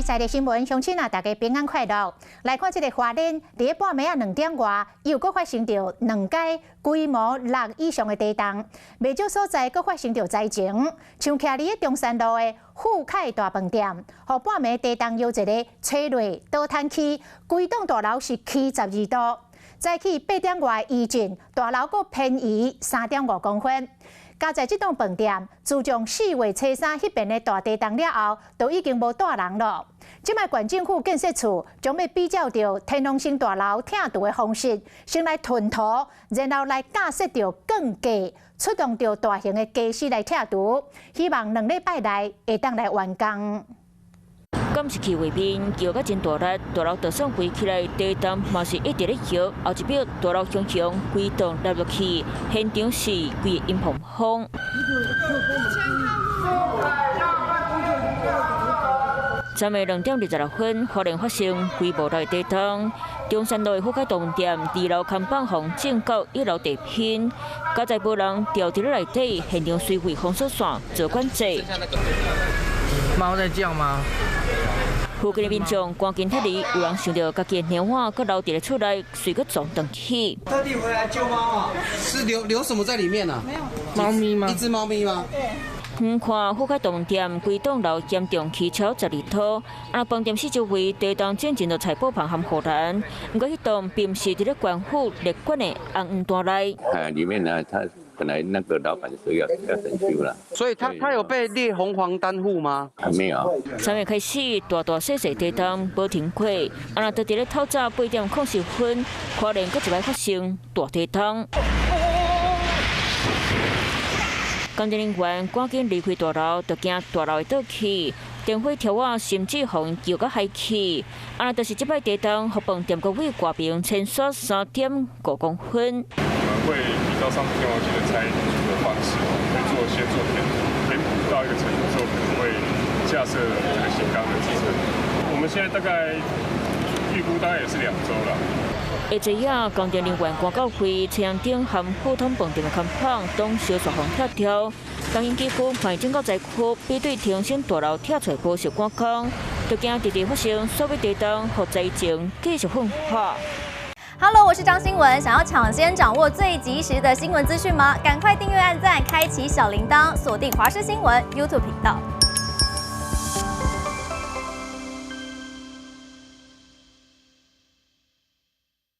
在地新闻，乡亲啊，大家平安快乐。来看这个花莲，伫咧半暝啊2点外，又搁发生着2间规模6以上的地震，未少所在搁发生着灾情，像徛伫咧中山路的富凯大饭店，互半暝地震摇一个吹落倒坍去，规栋大楼是起12度，再起8点外余震，大楼搁偏移3.5公分。 加在这栋饭店，自从4月初3迄边的大地震了后，都已经无住人了。即卖县政府建设处将要比较着天龙星大楼拆除的方式，先来囤土，然后来架设着更架，出动着大型的架势来拆除，希望2礼拜内会当来完工。 敢是去外面叫甲真大力，大楼就算飞起来，地震嘛是一直咧摇。后一秒，大楼熊熊规栋落落去，现场是规个阴风风。昨暝2点26分，花莲发生规模大的地震。中山路的富凯大饭店2楼看板房正到1楼地坪，加在无人掉伫咧内底，现场随为封锁线做管制。猫在叫吗？ 附近的民众赶紧撤离，有人想到家己的猫仔搁留伫咧厝内，随个撞断去。特地回来救猫啊？是留什么在里面啊？没有，猫咪吗？一只猫咪吗？对。远看富凯大饭店规栋楼严重起超12套，啊，饭店四周围地震进进到财宝棚和护栏，不过迄栋并不是伫咧官府列管的红黄大内。里面呢，它本来那个老板说要整修了，所以他有被列红黄单户吗？还没有。3月开始，大细地震无停过，啊，就伫咧透早8点10分，花莲搁一摆发生大地震。 工作人员赶紧离开大楼，就惊大楼会倒去。电火条啊，甚至互摇到海去。啊，就是这摆地震，互饭店个位挂平前缩3.5公分。我们会比照上次天王级的拆除的方式，会先做填补到一个程度之后，可能会架设这个新钢的支撑。我们现在大概预估大概也是2周了。 下侪夜，工作人员赶到会车厢顶含普通饭店的看板，当小雪风跳跳。工营机构派警告灾区，比对天星大楼拆除保守赶工，就惊直直发生所谓地震，和灾情继续分化。Hello， 我是张新文。想要抢先掌握最及时的新闻资讯吗？赶快订阅、按赞、开启小铃铛，锁定华视新闻 YouTube 频道。